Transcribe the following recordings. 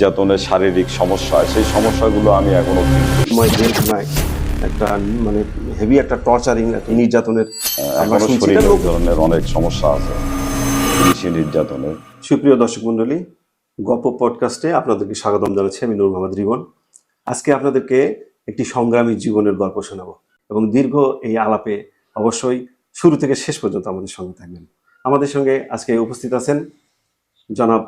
নির্যাতনের শারীরিক সমস্যা, সেই সমস্যাগুলো আমি এখনো জেলখানায় একটা মানে হেভি একটা টর্চারিং একটা নির্যাতনের আমরা এখনো শুনছি। শরীরে ধরনের অনেক সমস্যা আছে পুলিশি নির্যাতনের। সুপ্রিয় দর্শক মণ্ডলী, গপ্প পডকাস্টে আপনাদেরকে স্বাগতম জানাচ্ছি। আমি নূর মোহাম্মদ রিবন। আজকে আপনাদেরকে একটি সংগ্রামী জীবনের গল্প শোনাবো এবং দীর্ঘ এই আলাপে অবশ্যই শুরু থেকে শেষ পর্যন্ত আমাদের সঙ্গে থাকবেন। আমাদের সঙ্গে আজকে উপস্থিত আছেন জনাব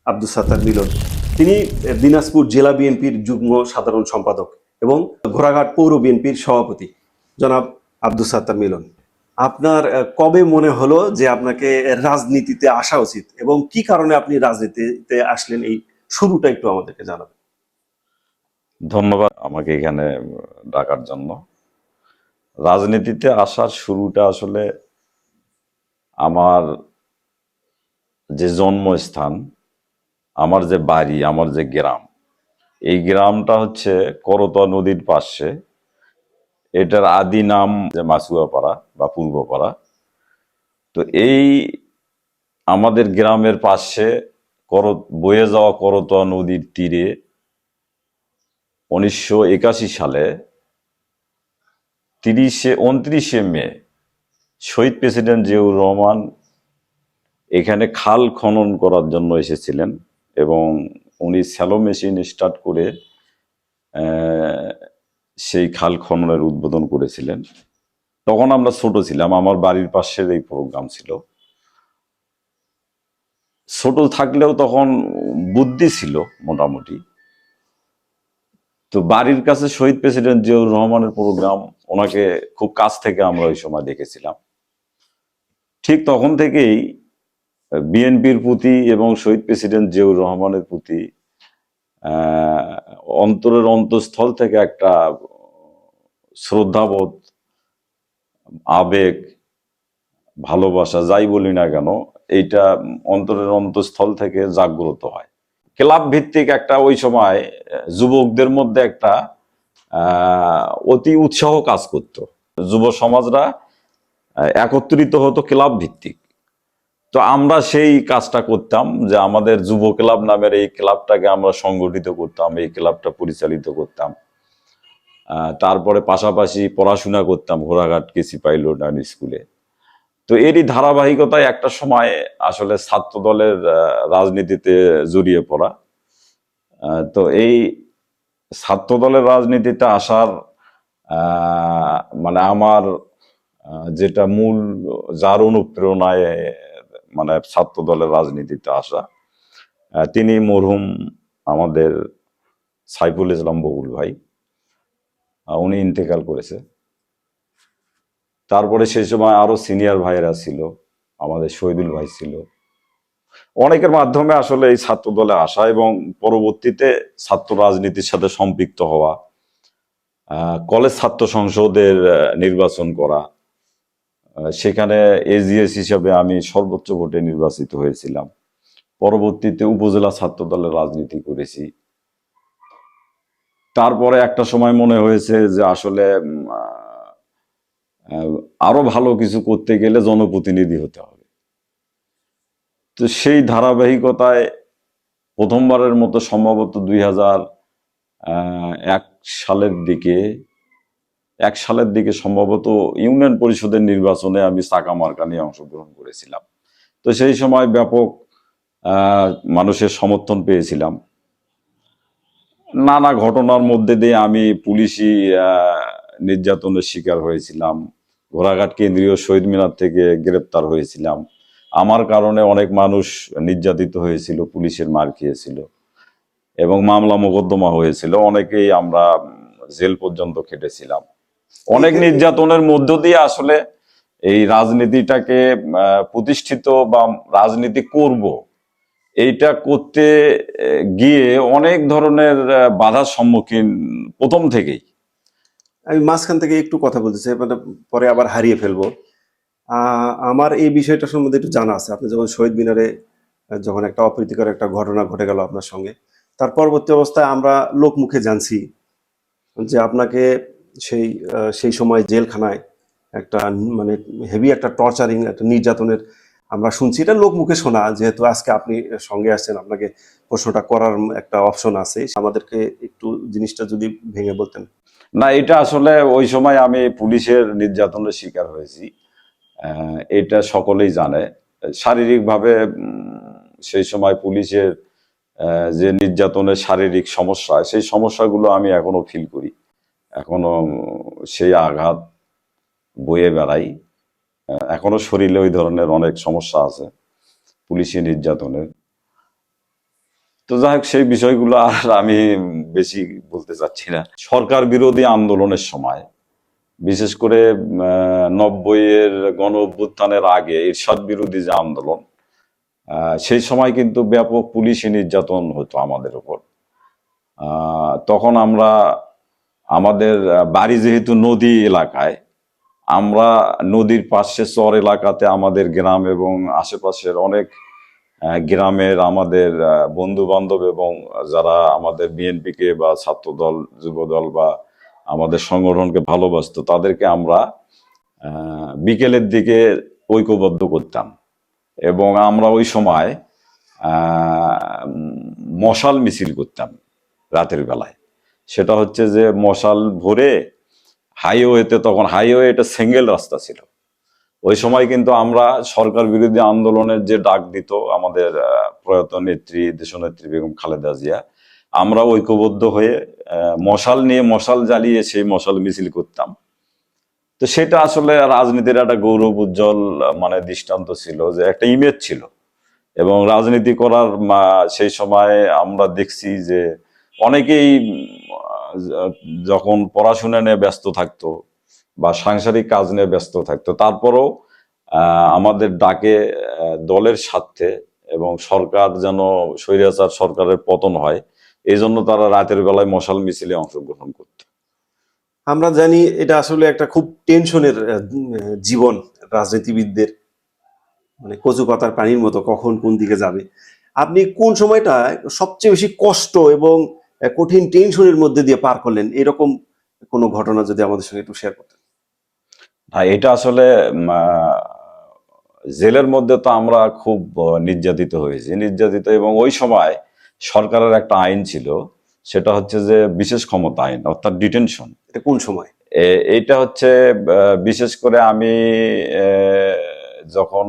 আব্দুস সাত্তার মিলন। তিনি দিনাজপুর জেলা বিএনপির যুগ্ম সাধারণ সম্পাদক এবং ঘোড়াঘাট পৌর বিএনপির সভাপতি জনাব আব্দুস সাত্তার মিলন। আপনার কবে মনে হলো যে আপনাকে রাজনীতিতে আসা উচিত এবং কি কারণে আপনি রাজনীতিতে আসলেন, এই শুরুটা একটু আমাদেরকে জানাবেন। ধন্যবাদ আমাকে এখানে ডাকার জন্য। রাজনীতিতে আসার শুরুটা আসলে আমার যে জন্মস্থান, আমার যে বাড়ি, আমার যে গ্রাম, এই গ্রামটা হচ্ছে করতোয়া নদীর পাশে। এটার আদি নাম যে মাসুয়াপাড়া বা পূর্বপাড়া। তো এই আমাদের গ্রামের পাশে বয়ে যাওয়া করতোয়া নদীর তীরে 1981 সালে 29শে মে শহীদ প্রেসিডেন্ট জিয়াউর রহমান এখানে খাল খনন করার জন্য এসেছিলেন এবং উনি স্যালো মেশিন স্টার্ট করে সেই খাল খননের উদ্বোধন করেছিলেন। তখন আমরা ছোট ছিলাম, আমার বাড়ির পাশের এই প্রোগ্রাম ছিল। ছোট থাকলেও তখন বুদ্ধি ছিল মোটামুটি। তো বাড়ির কাছে শহীদ প্রেসিডেন্ট জিয়াউর রহমানের প্রোগ্রাম, ওনাকে খুব কাছ থেকে আমরা ওই সময় দেখেছিলাম। ঠিক তখন থেকেই বিএনপির প্রতি এবং শহীদ প্রেসিডেন্ট জিয়াউর রহমানের প্রতি অন্তরের অন্তঃস্থল থেকে একটা শ্রদ্ধাবোধ, আবেগ, ভালোবাসা, যাই বলি না কেন, এইটা অন্তরের অন্তঃস্থল থেকে জাগ্রত হয়। ক্লাব ভিত্তিক একটা ওই সময় যুবকদের মধ্যে একটা অতি উৎসাহ কাজ করত। যুব সমাজরা একত্রিত হতো ক্লাব ভিত্তিক। তো আমরা সেই কাজটা করতাম যে আমাদের যুব ক্লাব নামের এই ক্লাবটাকে আমরা সংগঠিত করতাম, এই ক্লাবটা পরিচালিত করতাম। তারপরে পাশাপাশি পড়াশোনা করতাম ঘোড়াঘাট কেসি পাইলট অ্যান্ড স্কুলে। তো এরই ধারাবাহিকতায় একটা সময় আসলে ছাত্র দলের রাজনীতিতে জড়িয়ে পড়া। তো এই ছাত্র দলের রাজনীতিতে আসার মানে আমার যেটা মূল, যার অনুপ্রেরণায় মানে ছাত্র দলের রাজনীতিতে আসা, তিনি মরহুম আমাদের সাইফুল ইসলাম বকুল ভাই। উনি ইন্তেকাল করেছে। তারপরে সেই সময় আরো সিনিয়র ভাইয়েরা ছিল, আমাদের শহীদুল ভাই ছিল। অনেকের মাধ্যমে আসলে এই ছাত্র দলে আসা এবং পরবর্তীতে ছাত্র রাজনীতির সাথে সম্পৃক্ত হওয়া, কলেজ ছাত্র সংসদের নির্বাচন করা, সেখানে এজিএস হিসাবে আমি সর্বোচ্চ ভোটে নির্বাচিত হয়েছিলাম। পরবর্তীতে উপজেলা ছাত্র দলের রাজনীতি করেছি। তারপরে একটা সময় মনে হয়েছে যে আসলে আরো ভালো কিছু করতে গেলে জনপ্রতিনিধি হতে হবে। তো সেই ধারাবাহিকতায় প্রথমবারের মতো সম্ভবত 2001 সালের দিকে সম্ভবত ইউনিয়ন পরিষদের নির্বাচনে আমি চাকা মার্কা নিয়ে অংশগ্রহণ করেছিলাম। তো সেই সময় ব্যাপক মানুষের সমর্থন পেয়েছিলাম। নানা ঘটনার মধ্যে দিয়ে আমি পুলিশি নির্যাতনের শিকার হয়েছিলাম। ঘোড়াঘাট কেন্দ্রীয় শহীদ মিনার থেকে গ্রেপ্তার হয়েছিলাম। আমার কারণে অনেক মানুষ নির্যাতিত হয়েছিল, পুলিশের মার খেয়েছিল এবং মামলা মোকদ্দমা হয়েছিল। অনেকেই আমরা জেল পর্যন্ত খেটেছিলাম। অনেক নির্যাতনের মধ্য দিয়ে আসলে এই রাজনীতিটাকে প্রতিষ্ঠিত বা রাজনীতি করব, এইটা করতে গিয়ে অনেক ধরনের বাধার সম্মুখীন প্রথম থেকেই। আমি মাঝখান থেকে একটু কথা বলতে চাই, মানে পরে আবার হারিয়ে ফেলবো। আমার এই বিষয়টা সম্বন্ধে একটু জানা আছে। আপনি যখন শহীদ মিনারে যখন একটা অপ্রীতিকর একটা ঘটনা ঘটে গেল আপনার সঙ্গে, তার পরবর্তী অবস্থায় আমরা লোকমুখে জানছি যে আপনাকে সেই সময় জেলখানায় একটা মানে হেভি একটা টর্চারিং একটা নির্যাতনের আমরা শুনছি, এটা লোকমুখে শোনা, যেহেতু আজকে আপনি সঙ্গে আসছেন, আপনাকে প্রশ্নটা করার একটা অপশন আছে, আমাদেরকে একটু জিনিসটা যদি ভেঙে বলতেন। না, এটা আসলে ওই সময় আমি পুলিশের নির্যাতনের শিকার হয়েছি। এটা সকলেই জানে। শারীরিকভাবে সেই সময় পুলিশের যে নির্যাতনের শারীরিক সমস্যা, সেই সমস্যাগুলো আমি এখনো ফিল করি, এখনো সেই আঘাত বয়ে বেড়াই। এখনো শরীরে ওই ধরনের অনেক সমস্যা আছে পুলিশি নির্যাতনের। তো যাই হোক, সেই বিষয়গুলো আর আমি বেশি বলতে চাচ্ছি না। সরকার বিরোধী আন্দোলনের সময়, বিশেষ করে 90-এর গণ অভ্যুত্থানের আগে এরশাদ বিরোধী যে আন্দোলন, সেই সময় কিন্তু ব্যাপক পুলিশি নির্যাতন হতো আমাদের উপর। তখন আমরা, আমাদের বাড়ি যেহেতু নদী এলাকায়, আমরা নদীর পাশে চর এলাকাতে আমাদের গ্রাম এবং আশেপাশের অনেক গ্রামের আমাদের বন্ধু বান্ধব এবং যারা আমাদের বিএনপিকে বা ছাত্রদল, যুবদল বা আমাদের সংগঠনকে ভালোবাসতো, তাদেরকে আমরা বিকেলের দিকে ঐক্যবদ্ধ করতাম। এবং আমরা ওই সময় মশাল মিছিল করতাম রাতের বেলায়। সেটা হচ্ছে যে মশাল ভরে হাইওয়েতে, তখন হাইওয়ে এটা সিঙ্গেল রাস্তা ছিল। ওই সময় কিন্তু আমরা সরকার বিরোধী আন্দোলনের যে ডাক দিত আমাদের প্রয়াত নেত্রী, দেশনেত্রী বেগম খালেদা জিয়া, আমরা ঐক্যবদ্ধ হয়ে মশাল নিয়ে, মশাল জ্বালিয়ে সেই মশাল মিছিল করতাম। তো সেটা আসলে রাজনীতির একটা গৌরব উজ্জ্বল মানে দৃষ্টান্ত ছিল, যে একটা ইমেজ ছিল। এবং রাজনীতি করার সেই সময় আমরা দেখছি যে অনেকেই যখন পড়াশোনা নিয়ে ব্যস্ত থাকতো বা সাংসারিক কাজ নিয়ে ব্যস্ত থাকতো, তারপরও আমাদের ডাকে দলের স্বার্থে এবং সরকার যেন, স্বৈরাচার সরকারের পতন হয়, এই জন্য তারা রাতের বেলায় মশাল মিছিলে অংশগ্রহণ করত। আমরা জানি এটা আসলে একটা খুব টেনশনের জীবন রাজনীতিবিদদের, মানে কচু পাতার পানির মতো, কখন কোন দিকে যাবে। আপনি কোন সময়টা সবচেয়ে বেশি কষ্ট এবং কঠিন টেনশনের মধ্যে দিয়ে পার করলেন, এরকম কোনো ঘটনা যদি আমাদের সঙ্গে একটু শেয়ার করতেন। এটা আসলে জেলের মধ্যে তো আমরা খুব নির্যাতিত হয়েছি, নির্যাতিত। এবং ওই সময় সরকারের একটা আইন ছিল, সেটা হচ্ছে যে বিশেষ ক্ষমতা আইন, অর্থাৎ ডিটেনশন। এটা কোন সময়? এইটা হচ্ছে বিশেষ করে আমি যখন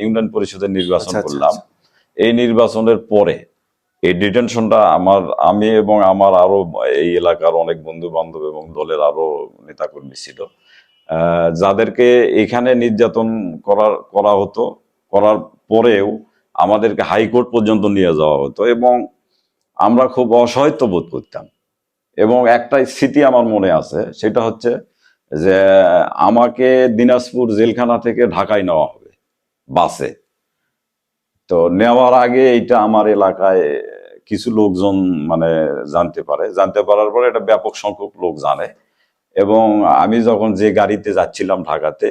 ইউনিয়ন পরিষদের নির্বাচন আচ্ছা আচ্ছা করলাম, আচ্ছা। এই নির্বাচনের পরে এই ডিটেনশনটা আমি এবং আমার আরো এই এলাকার অনেক বন্ধু বান্ধব এবং দলের আরো নেতাকর্মী ছিল, যাদেরকে এখানে নির্যাতন করা হতো। করার পরেও আমাদেরকে হাইকোর্ট পর্যন্ত নিয়ে যাওয়া হতো এবং আমরা খুব অসহায়ত্ব বোধ করতাম। এবং একটা স্মৃতি আমার মনে আছে, সেটা হচ্ছে যে আমাকে দিনাজপুর জেলখানা থেকে ঢাকায় নেওয়া হবে বাসে। তো নেওয়ার আগে এইটা আমার এলাকায় কিছু লোকজন মানে জানতে পারার পরে এটা ব্যাপক সংখ্যক লোক জানে। এবং আমি যখন যে গাড়িতে যাচ্ছিলাম ঢাকাতে,